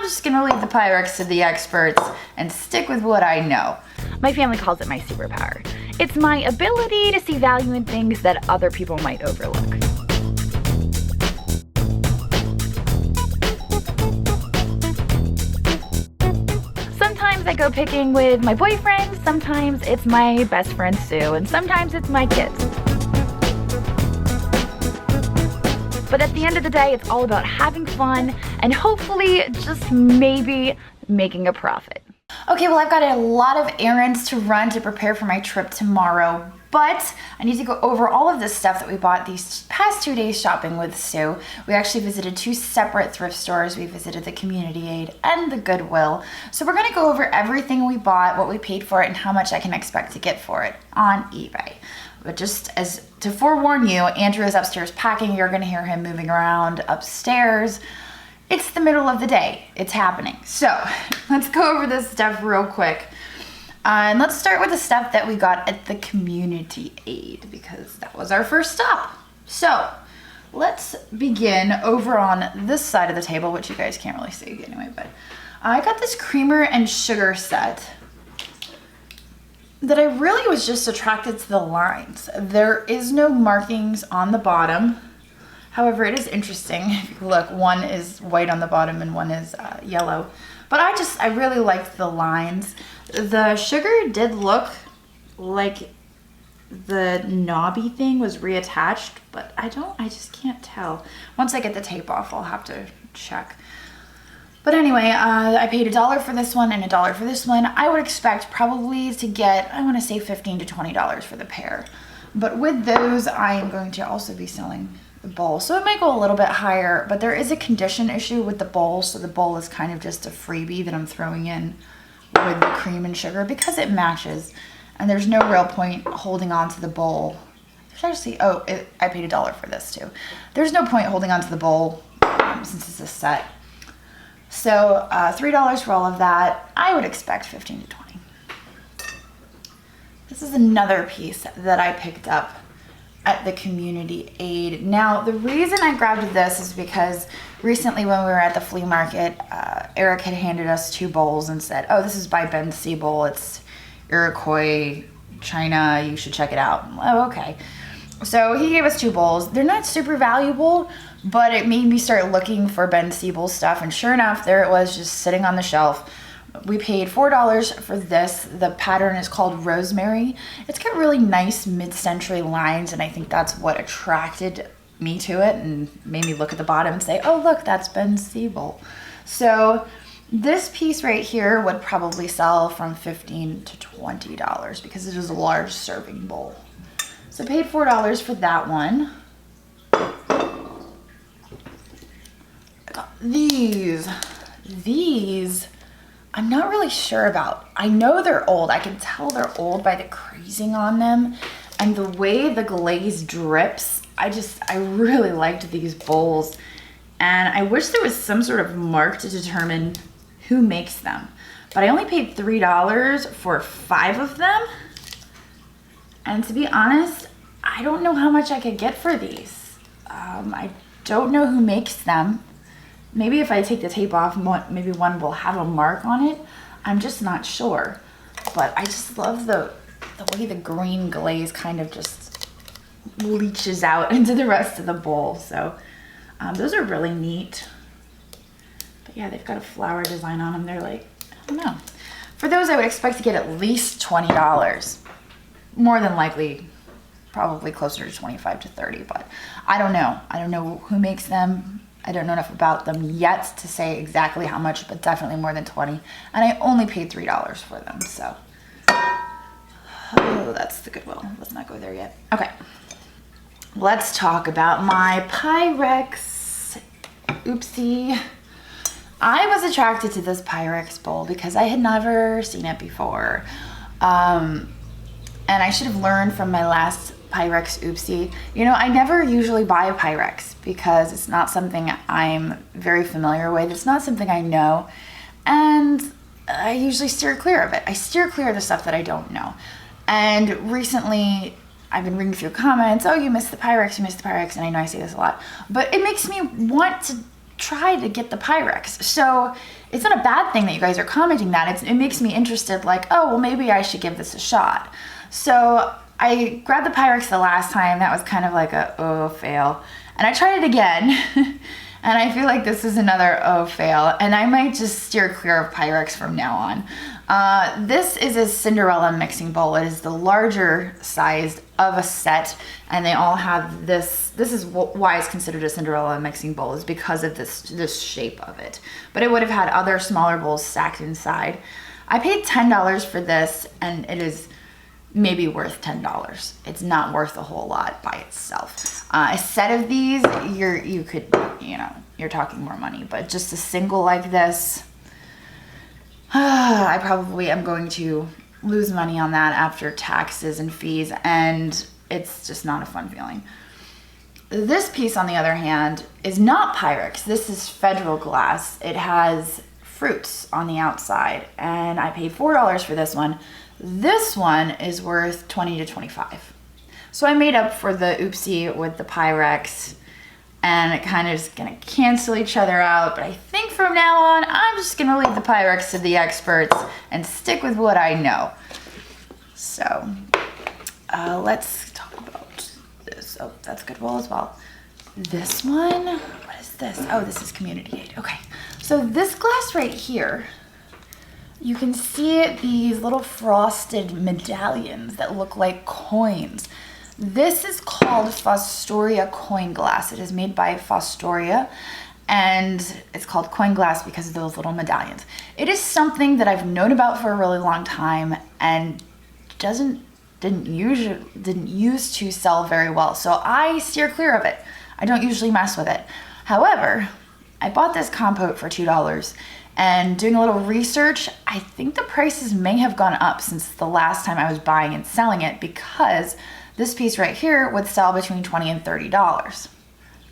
just gonna leave the Pyrex to the experts and stick with what I know. My family calls it my superpower. It's my ability to see value in things that other people might overlook. Sometimes I go picking with my boyfriend, sometimes it's my best friend Sue, and sometimes it's my kids. But at the end of the day, it's all about having fun and hopefully just maybe making a profit. Okay, well, I've got a lot of errands to run to prepare for my trip tomorrow, but I need to go over all of this stuff that we bought these past 2 days shopping with Sue. We actually visited 2 separate thrift stores. We visited the Community Aid and the Goodwill. So we're gonna go over everything we bought, what we paid for it, and how much I can expect to get for it on eBay. But just as to forewarn you, Andrew is upstairs packing. You're gonna hear him moving around upstairs. It's the middle of the day. It's happening. So let's go over this stuff real quick. And let's start with the stuff that we got at the Community Aid because that was our first stop. So let's begin over on this side of the table, which you guys can't really see anyway, but I got this creamer and sugar set that I really was just attracted to the lines. There is no markings on the bottom. However, it is interesting. If you look, one is white on the bottom and one is yellow. But I really liked the lines. The sugar did look like the knobby thing was reattached, but I just can't tell. Once I get the tape off, I'll have to check. But anyway, I paid $1 for this one and $1 for this one. I would expect probably to get, I want to say $15 to $20 for the pair. But with those, I am going to also be selling the bowl. So it might go a little bit higher, but there is a condition issue with the bowl. So the bowl is kind of just a freebie that I'm throwing in with the cream and sugar because it matches. And there's no real point holding on to the bowl. There's actually, I paid $1 for this too. There's no point holding on to the bowl since it's a set. So $3 for all of that. I would expect 15 to 20. This is another piece that I picked up at the Community Aid. Now, the reason I grabbed this is because recently when we were at the flea market, Eric had handed us 2 bowls and said, oh, this is by Ben Siebel. It's Iroquois, China. You should check it out. Oh, okay. So he gave us 2 bowls. They're not super valuable, but it made me start looking for Ben Siebel stuff. And sure enough, there it was just sitting on the shelf. We paid $4 for this. The pattern is called Rosemary. It's got really nice mid-century lines, and I think that's what attracted me to it and made me look at the bottom and say, oh, look, that's Ben Siebel. So this piece right here would probably sell from $15 to $20 because it is a large serving bowl. So I paid $4 for that one. I got these. I'm not really sure about. I know they're old. I can tell they're old by the crazing on them and the way the glaze drips. I really liked these bowls, and I wish there was some sort of mark to determine who makes them. But I only paid $3 for 5 of them, and to be honest, I don't know how much I could get for these. I don't know who makes them. Maybe if I take the tape off, maybe one will have a mark on it. I'm just not sure. But I just love the way the green glaze kind of just leaches out into the rest of the bowl. So those are really neat. But yeah, they've got a flower design on them. They're like, I don't know. For those, I would expect to get at least $20. More than likely, probably closer to 25 to 30, but I don't know. I don't know who makes them. I don't know enough about them yet to say exactly how much, but definitely more than 20. And I only paid $3 for them, so. Oh, that's the Goodwill. Let's not go there yet. Okay. Let's talk about my Pyrex. Oopsie. I was attracted to this Pyrex bowl because I had never seen it before. And I should have learned from my last Pyrex oopsie. You know, I never usually buy a Pyrex because it's not something I'm very familiar with. It's not something I know. And I usually steer clear of it. I steer clear of the stuff that I don't know. And recently, I've been reading through comments, oh, you missed the Pyrex, and I know I say this a lot. But it makes me want to try to get the Pyrex. So it's not a bad thing that you guys are commenting that. It makes me interested, like, oh, well, maybe I should give this a shot. So I grabbed the Pyrex the last time. That was kind of like a fail. And I tried it again. And I feel like this is another fail. And I might just steer clear of Pyrex from now on. This is a Cinderella mixing bowl. It is the larger size of a set. And they all have this. This is why it's considered a Cinderella mixing bowl, is because of this shape of it. But it would have had other smaller bowls stacked inside. I paid $10 for this, and it is maybe worth $10. It's not worth a whole lot by itself. A set of these, you could, you're talking more money, but just a single like this, I probably am going to lose money on that after taxes and fees, and it's just not a fun feeling. This piece, on the other hand, is not Pyrex. This is Federal glass. It has fruits on the outside, and I paid $4 for this one. This one is worth $20 to $25. So I made up for the oopsie with the Pyrex, and it kind of is gonna cancel each other out. But I think from now on, I'm just gonna leave the Pyrex to the experts and stick with what I know. So let's talk about this. Oh, that's Goodwill as well. This one, what is this? Oh, this is Community Aid. Okay, so this glass right here, you can see these little frosted medallions that look like coins. This is called Fostoria coin glass. It is made by Fostoria, and it's called coin glass because of those little medallions. It is something that I've known about for a really long time and didn't used to sell very well. So I steer clear of it. I don't usually mess with it. However, I bought this compote for $2. And doing a little research, I think the prices may have gone up since the last time I was buying and selling it, because this piece right here would sell between $20 and $30.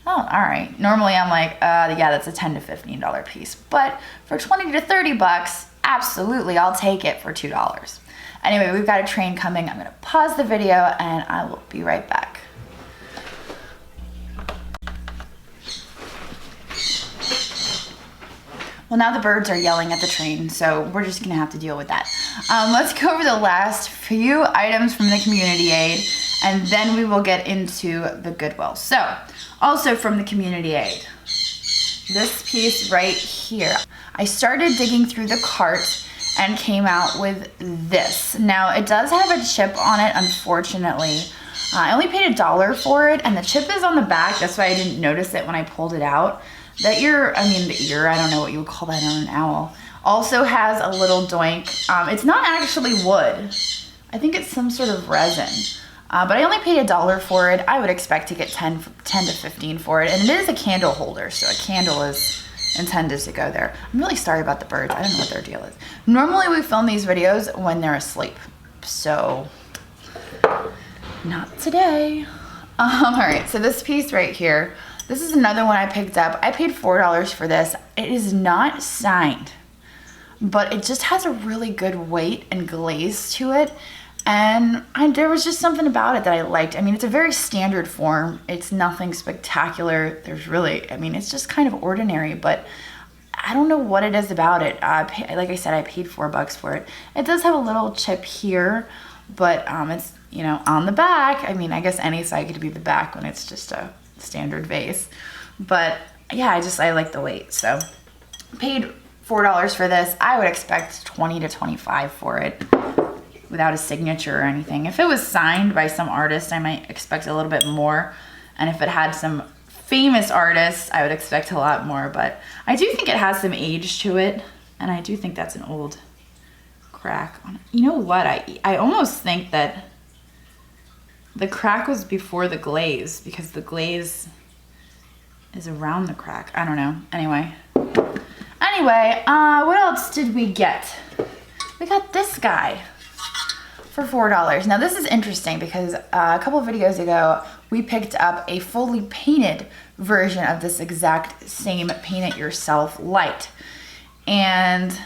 Oh, all right. Normally I'm like, yeah, that's a $10 to $15 piece. But for 20 to 30 bucks, absolutely, I'll take it for $2. Anyway, we've got a train coming. I'm gonna pause the video and I will be right back. Well, now the birds are yelling at the train, so we're just gonna have to deal with that. Let's go over the last few items from the Community Aid, and then we will get into the Goodwill. So, also from the Community Aid, this piece right here. I started digging through the cart and came out with this. Now, it does have a chip on it, unfortunately. I only paid $1 for it, and the chip is on the back. That's why I didn't notice it when I pulled it out. The ear, I don't know what you would call that on an owl, also has a little doink. It's not actually wood. I think it's some sort of resin. But I only paid $1 for it. I would expect to get 10 to 15 for it. And it is a candle holder, so a candle is intended to go there. I'm really sorry about the birds. I don't know what their deal is. Normally we film these videos when they're asleep. So, not today. All right, so this piece right here, this is another one I picked up. I paid $4 for this. It is not signed, but it just has a really good weight and glaze to it. And there was just something about it that I liked. I mean, it's a very standard form. It's nothing spectacular. It's just kind of ordinary, but I don't know what it is about it. Like I said, I paid $4 for it. It does have a little chip here, but it's, on the back. I mean, I guess any side could be the back when it's just a standard vase. But yeah, I like the weight. So paid $4 for this. I would expect 20 to 25 for it without a signature or anything. If it was signed by some artist, I might expect a little bit more. And if it had some famous artists, I would expect a lot more. But I do think it has some age to it. And I do think that's an old crack on it. You know what? I almost think that the crack was before the glaze, because the glaze is around the crack. I don't know. Anyway, what else did we get? We got this guy for $4. Now this is interesting because a couple of videos ago, we picked up a fully painted version of this exact same paint it yourself light. And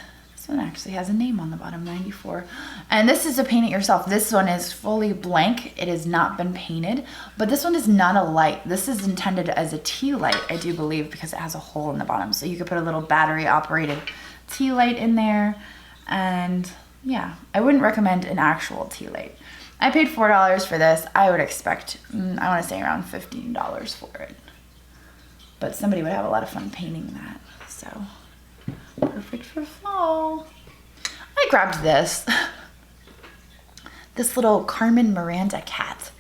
This one actually has a name on the bottom, 94. And this is a paint it yourself. This one is fully blank. It has not been painted, but this one is not a light. This is intended as a tea light, I do believe, because it has a hole in the bottom. So you could put a little battery operated tea light in there. And yeah, I wouldn't recommend an actual tea light. I paid $4 for this. I would expect, I want to say around $15 for it. But somebody would have a lot of fun painting that. So perfect for fall. I grabbed this. This little Carmen Miranda cat.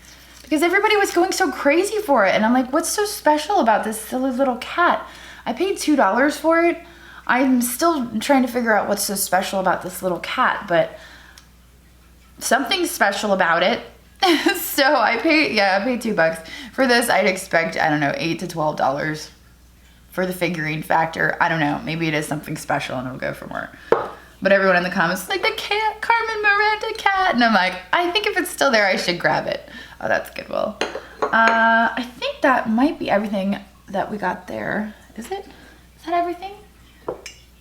Because everybody was going so crazy for it. And I'm like, what's so special about this silly little cat? I paid $2 for it. I'm still trying to figure out what's so special about this little cat, but something's special about it. So I paid $2 for this. I'd expect, I don't know, $8 to $12 for the figurine factor. I don't know, maybe it is something special and it'll go for more. But everyone in the comments is like, the cat, Carmen Miranda cat. And I'm like, I think if it's still there, I should grab it. Oh, that's good. Well, I think that might be everything that we got there. Is it? Is that everything?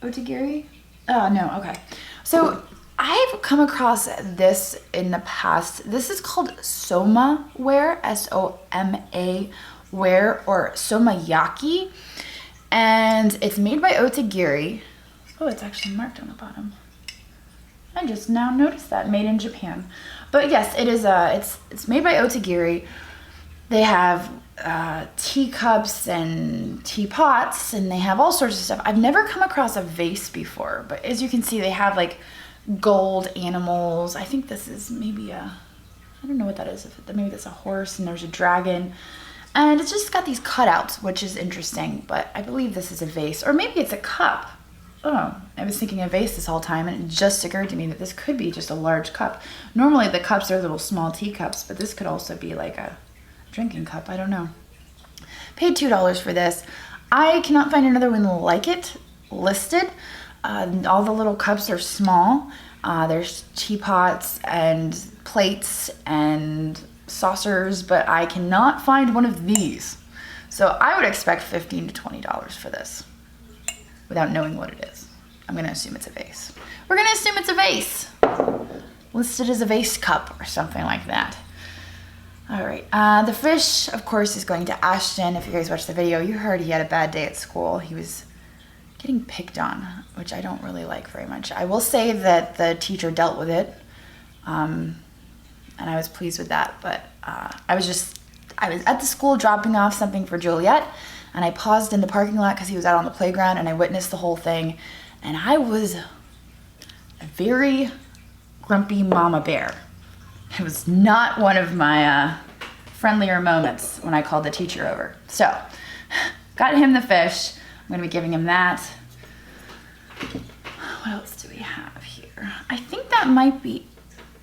Otagiri? Oh, no, okay. So I've come across this in the past. This is called Soma ware, S-O-M-A ware, or Somayaki. And it's made by Otagiri. Oh, it's actually marked on the bottom. I just now noticed that, made in Japan. But yes, it is. It's made by Otagiri. They have teacups and teapots, and they have all sorts of stuff. I've never come across a vase before, but as you can see, they have like gold animals. I think this is maybe I don't know what that is. Maybe that's a horse, and there's a dragon. And it's just got these cutouts, which is interesting, but I believe this is a vase, or maybe it's a cup. Oh, I was thinking a vase this whole time, and it just occurred to me that this could be just a large cup. Normally the cups are little small teacups, but this could also be like a drinking cup. I don't know. Paid $2 for this. I cannot find another one like it listed. All the little cups are small. There's teapots and plates and saucers, but I cannot find one of these. So I would expect $15 to $20 for this without knowing what it is. I'm gonna assume it's a vase. We're gonna assume it's a vase. Listed as a vase cup or something like that. All right, the fish, of course, is going to Ashton. If you guys watched the video, you heard he had a bad day at school. He was getting picked on, which I don't really like very much. I will say that the teacher dealt with it, and I was pleased with that, but I was at the school dropping off something for Juliet, and I paused in the parking lot because he was out on the playground, and I witnessed the whole thing, and I was a very grumpy mama bear. It was not one of my friendlier moments when I called the teacher over. So, got him the fish. I'm gonna be giving him that. What else do we have here? I think that might be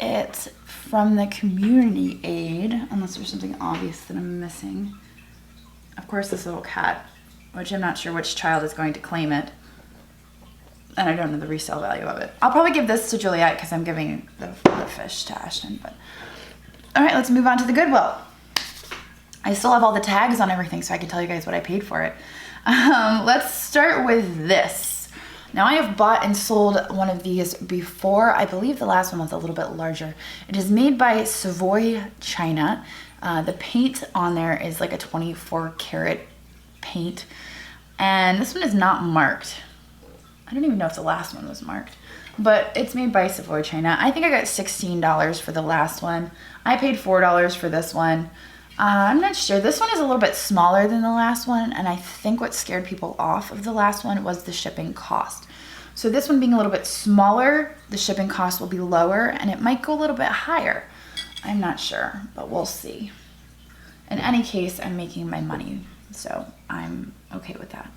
it from the community aid, unless there's something obvious that I'm missing. Of course, this little cat, which I'm not sure which child is going to claim it. And I don't know the resale value of it. I'll probably give this to Juliet because I'm giving the fish to Ashton. But all right, let's move on to the Goodwill. I still have all the tags on everything, so I can tell you guys what I paid for it. Let's start with this. Now, I have bought and sold one of these before. I believe the last one was a little bit larger. It is made by Savoy China. The paint on there is like a 24 karat paint. And this one is not marked. I don't even know if the last one was marked, but it's made by Savoy China. I think I got $16 for the last one. I paid $4 for this one. I'm not sure. This one is a little bit smaller than the last one, and I think what scared people off of the last one was the shipping cost. So this one being a little bit smaller, the shipping cost will be lower, and it might go a little bit higher. I'm not sure, but we'll see. In any case, I'm making my money, so I'm okay with that.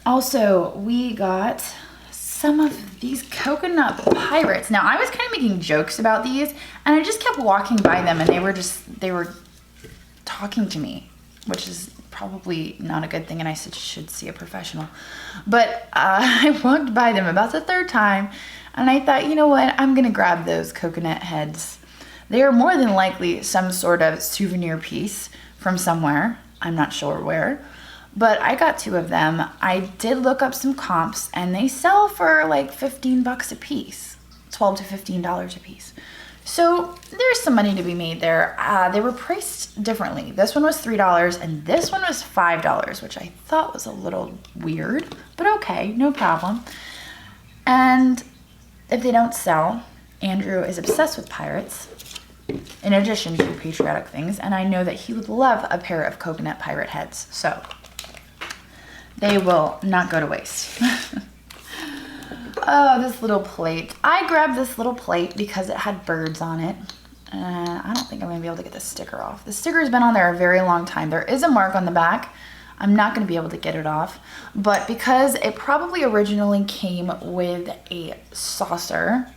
Also, we got some of these coconut pirates. Now, I was kind of making jokes about these, and I just kept walking by them, and they were talking to me, which is probably not a good thing, and I should see a professional. But I walked by them about the third time, and I thought, you know what? I'm going to grab those coconut heads. They are more than likely some sort of souvenir piece from somewhere. I'm not sure where. but I got 2 of them. I did look up some comps, and they sell for like 15 bucks a piece, $12 to $15 a piece. So there's some money to be made there. They were priced differently. This one was $3 and this one was $5, which I thought was a little weird, but okay, no problem. And if they don't sell, Andrew is obsessed with pirates, in addition to patriotic things, and I know that he would love a pair of coconut pirate heads, so they will not go to waste. Oh, this little plate. I grabbed this little plate because it had birds on it. I don't think I'm going to be able to get the sticker off. The sticker's been on there a very long time. There is a mark on the back. I'm not going to be able to get it off. But because it probably originally came with a saucer,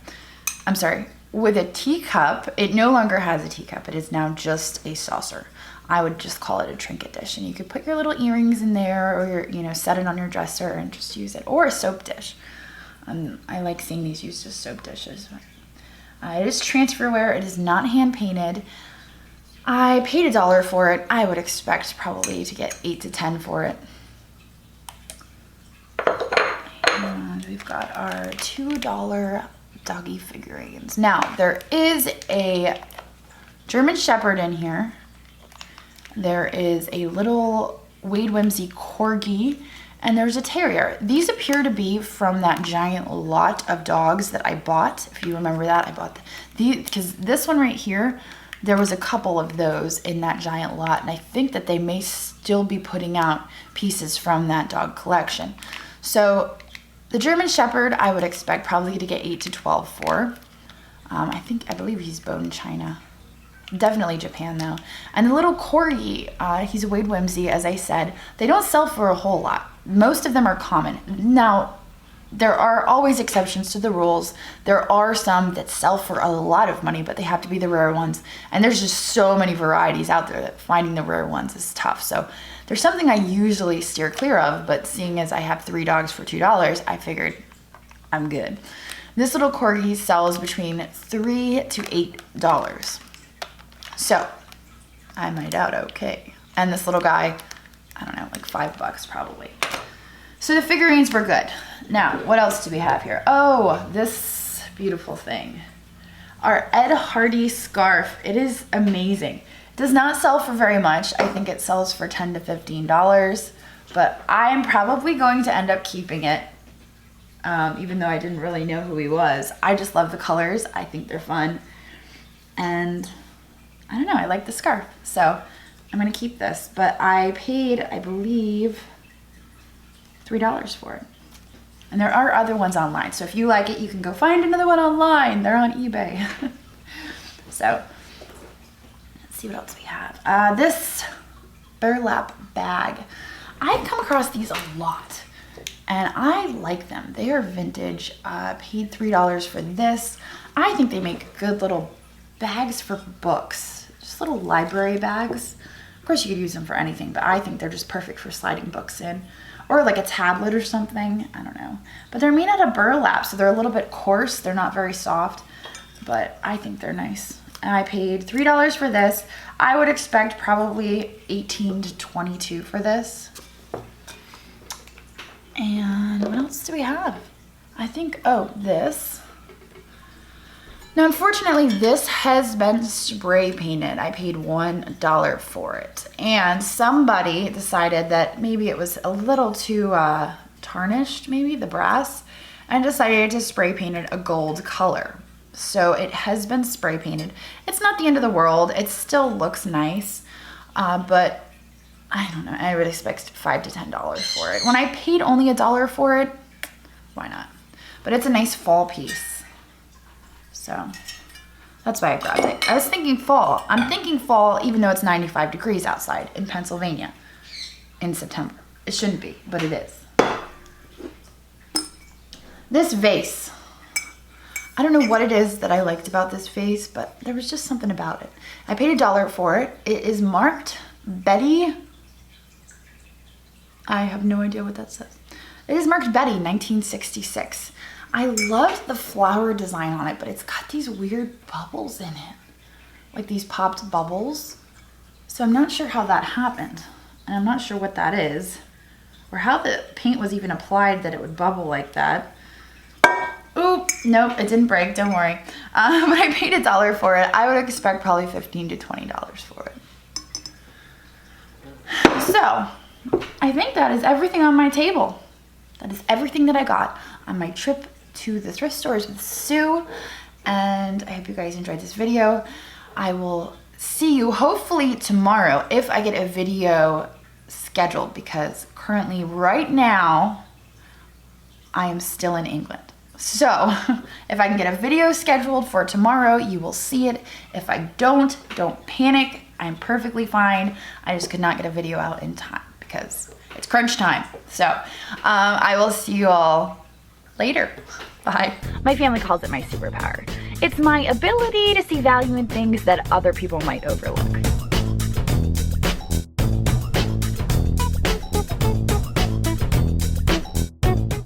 I'm sorry, with a teacup, it no longer has a teacup. It is now just a saucer. I would just call it a trinket dish. And you could put your little earrings in there, or your, set it on your dresser and just use it. Or a soap dish. I like seeing these used as soap dishes. It is transferware. It is not hand painted. I paid $1 for it. I would expect probably to get 8 to 10 for it. And we've got our $2 doggy figurines. Now, there is a German Shepherd in here. There is a little Wade Whimsy Corgi. And there's a terrier. These appear to be from that giant lot of dogs that I bought. If you remember that, I bought these because this one right here, there was a couple of those in that giant lot. And I think that they may still be putting out pieces from that dog collection. So the German Shepherd, I would expect probably to get 8 to 12 for. I believe he's bone china. Definitely Japan though. And the little Corgi, he's a Wade Whimsy, as I said. They don't sell for a whole lot. Most of them are common. Now, there are always exceptions to the rules. There are some that sell for a lot of money, but they have to be the rare ones. And there's just so many varieties out there that finding the rare ones is tough. So there's something I usually steer clear of, but seeing as I have 3 dogs for $2, I figured I'm good. This little Corgi sells between $3 to $8. So I might out okay. And this little guy, I don't know, like $5 probably. So the figurines were good. Now, what else do we have here? Oh, this beautiful thing. Our Ed Hardy scarf. It is amazing. It does not sell for very much. I think it sells for $10 to $15, but I'm probably going to end up keeping it, even though I didn't really know who he was. I just love the colors. I think they're fun. And I don't know, I like the scarf. So I'm gonna keep this, but I paid, I believe, $3 for it. And there are other ones online. So if you like it, you can go find another one online. They're on eBay. So let's see what else we have. This burlap bag. I've come across these a lot and I like them. They are vintage. Paid $3 for this. I think they make good little bags for books. Just little library bags. Of course, you could use them for anything, but I think they're just perfect for sliding books in. Or like a tablet or something. I don't know. But they're made out of burlap, so they're a little bit coarse. They're not very soft, but I think they're nice. And I paid $3 for this. I would expect probably 18 to 22 for this. And what else do we have? I think, oh, this. Now, unfortunately, this has been spray painted. I paid $1 for it. And somebody decided that maybe it was a little too tarnished, maybe, the brass, and decided to spray paint it a gold color. So it has been spray painted. It's not the end of the world. It still looks nice, but I don't know. I would expect $5 to $10 for it. When I paid only $1 for it, why not? But it's a nice fall piece. So that's why I grabbed it. I was thinking fall. I'm thinking fall even though it's 95 degrees outside in Pennsylvania in September. It shouldn't be, but it is. This vase. I don't know what it is that I liked about this vase, but there was just something about it. I paid $1 for it. It is marked Betty. I have no idea what that says. It is marked Betty 1966. I loved the flower design on it, but it's got these weird bubbles in it. Like these popped bubbles. So I'm not sure how that happened. And I'm not sure what that is. or how the paint was even applied that it would bubble like that. Oop, nope, it didn't break, don't worry. But I paid $1 for it. I would expect probably $15 to $20 for it. So, I think that is everything on my table. That is everything that I got on my trip to the thrift stores with Sue. And I hope you guys enjoyed this video. I will see you hopefully tomorrow if I get a video scheduled, because currently right now I am still in England. So if I can get a video scheduled for tomorrow, you will see it. If I don't panic. I'm perfectly fine. I just could not get a video out in time because it's crunch time. So I will see you all later. Bye. My family calls it my superpower. It's my ability to see value in things that other people might overlook.